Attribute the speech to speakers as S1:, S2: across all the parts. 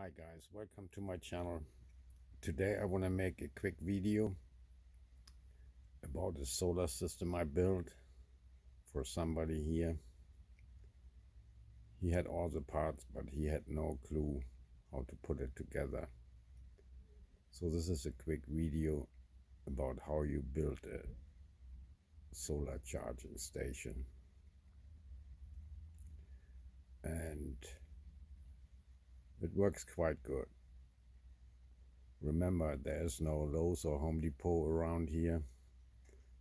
S1: Hi guys, welcome to my channel. Today I want to make a quick video about a solar system I built for somebody here. He had all the parts, but he had no clue how to put it together. So this is a quick video about how you build a solar charging station. And it works quite good. Remember, there is no Lowe's or Home Depot around here,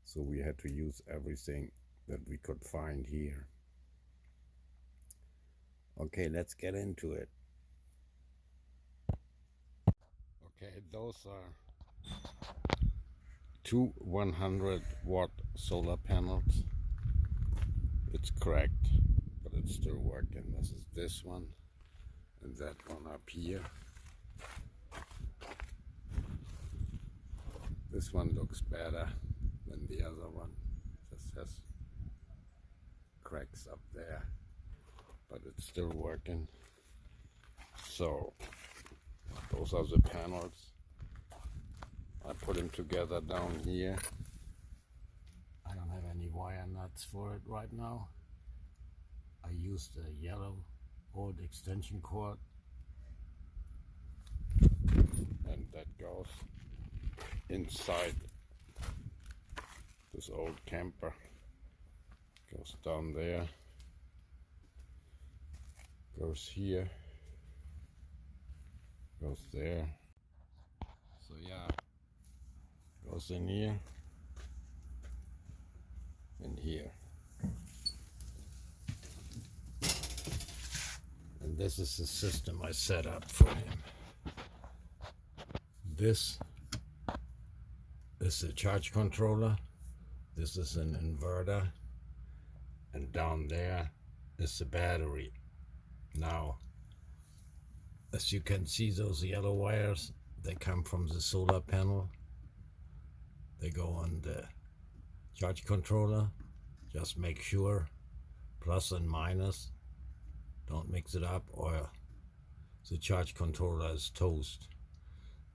S1: so we had to use everything that we could find here. Okay, let's get into it. Okay, those are two 100-watt solar panels. It's cracked, but it's still working. This is this one and that one up here. This one looks better than the other one. Just has cracks up there, but it's still working. So those are the panels. I put them together down here. I don't have any wire nuts for it right now. I used a yellow old extension cord, and that goes inside this old camper. Goes down there, goes here, goes there. So yeah, goes in here and here. And this is the system I set up for him. This is the charge controller. This is an inverter. And down there is the battery. Now, as you can see, those yellow wires, they come from the solar panel. They go on the charge controller. Just make sure, plus and minus, don't mix it up or the charge controller is toast.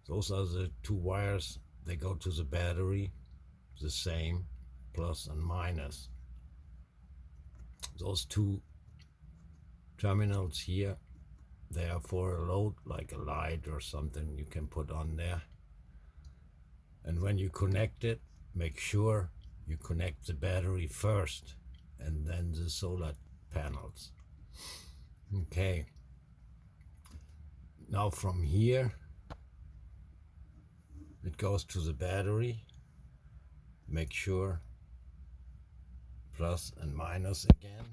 S1: Those are the two wires. They go to the battery, the same, plus and minus. Those two terminals here, they are for a load, like a light or something you can put on there. And when you connect it, make sure you connect the battery first and then the solar panels. Okay. Now from here, it goes to the battery. Make sure plus and minus again.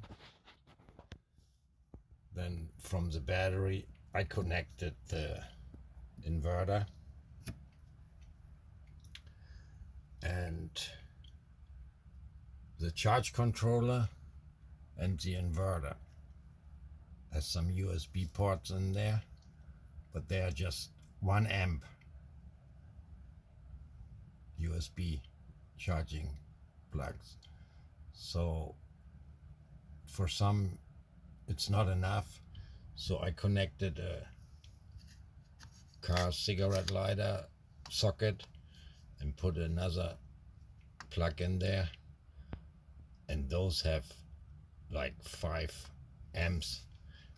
S1: Then from the battery, I connected the inverter and the charge controller and the inverter. Has some USB ports in there, but they are just 1 amp USB charging plugs. So for some it's not enough, so I connected a car cigarette lighter socket and put another plug in there, and those have like 5 amps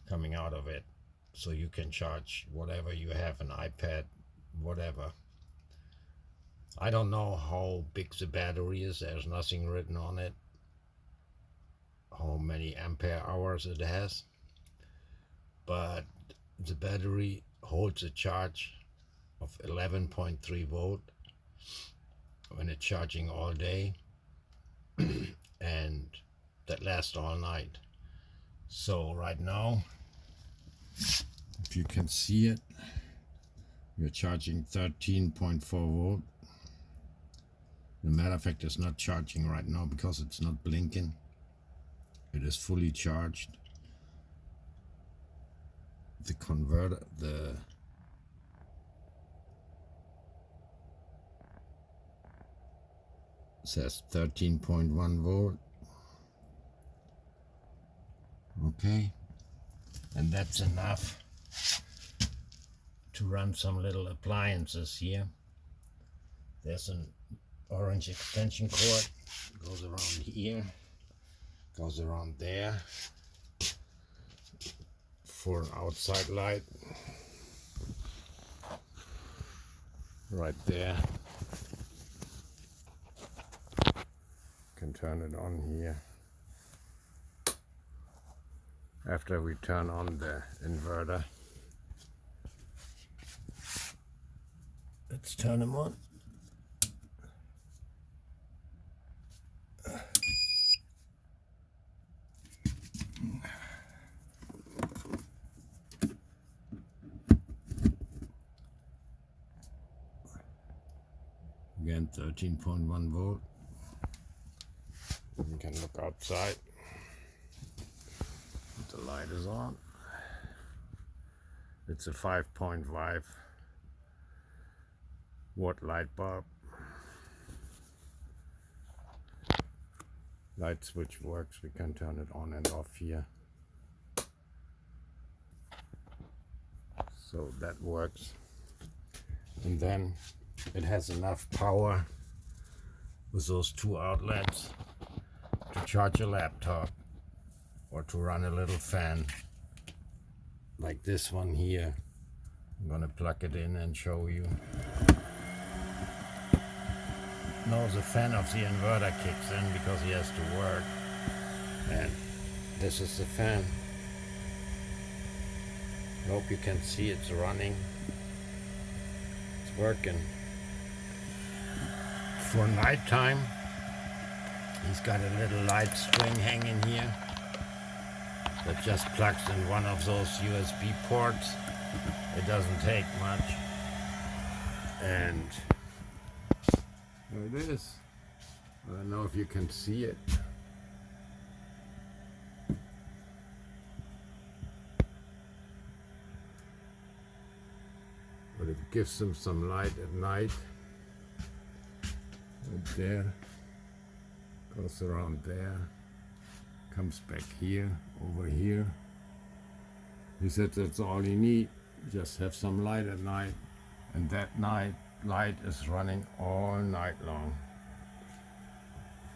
S1: coming out of it, so you can charge whatever you have, an iPad, whatever. I don't know how big the battery is. There's nothing written on it how many ampere hours it has, but the battery holds a charge of 11.3 volt when it's charging all day and that lasts all night. So right now, if you can see it, we're charging 13.4 volt. As a matter of fact, it's not charging right now because it's not blinking. It is fully charged. The converter, says 13.1 volt. Okay, and that's enough to run some little appliances here. There's an orange extension cord, goes around here, goes around there for an outside light, right there. Can turn it on here. After we turn on the inverter, let's turn them on. Again, 13.1 volt. You can look outside. The light is on. It's a 5.5 watt light bulb. Light switch works. We can turn it on and off here. So that works. And then it has enough power with those two outlets to charge a laptop or to run a little fan like this one here. I'm gonna plug it in and show you. Now the fan of the inverter kicks in because he has to work, and this is the fan. I hope you can see it's running. It's working. For nighttime, he's got a little light string hanging here that just plugs in one of those USB ports. It doesn't take much. And there it is. I don't know if you can see it. But it gives him some light at night. Right there. Goes around there. Comes back here, over here. He said that's all you need. Just have some light at night. And that night, light is running all night long.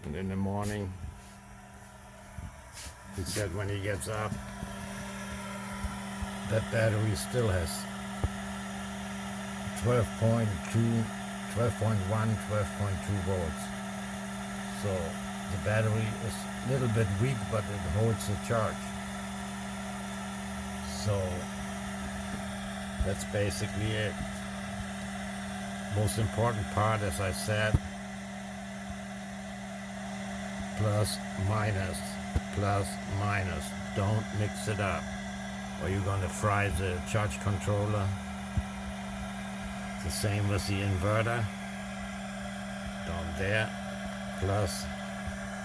S1: And in the morning, he said when he gets up, that battery still has 12.1, 12.2 volts. So the battery is a little bit weak, but it holds the charge. So that's basically it. Most important part, as I said, plus minus, plus minus. Don't mix it up, or you're going to fry the charge controller. The same with the inverter. Down there, plus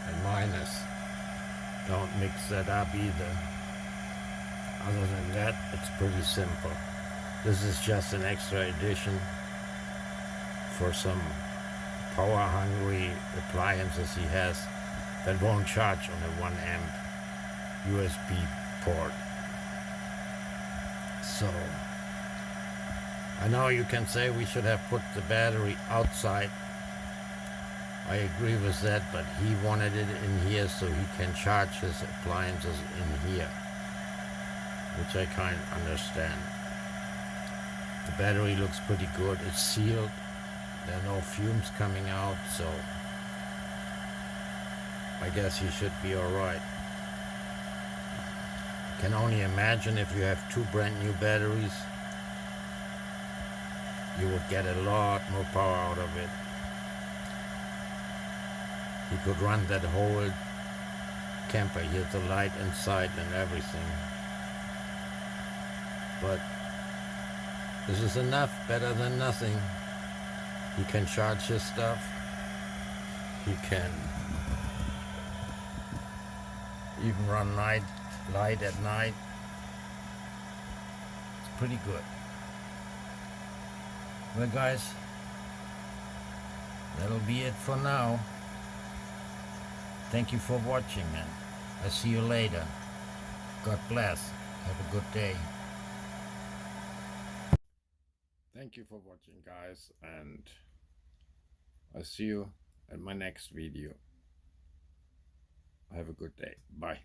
S1: and minus. Don't mix that up either. Other than that, it's pretty simple. This is just an extra addition for some power-hungry appliances he has that won't charge on a 1 amp USB port. So I know you can say we should have put the battery outside. I agree with that, but he wanted it in here so he can charge his appliances in here, which I kind of understand. The battery looks pretty good. It's sealed. There are no fumes coming out, so I guess he should be alright. Can only imagine if you have two brand new batteries, you would get a lot more power out of it. He could run that whole camper here, the light inside and everything. But this is enough, better than nothing. He can charge his stuff. He can even run light at night. It's pretty good. Well guys, that'll be it for now. Thank you for watching, and I'll see you later. God bless. Have a good day. Thank you for watching, guys, and I'll see you in my next video. Have a good day. Bye.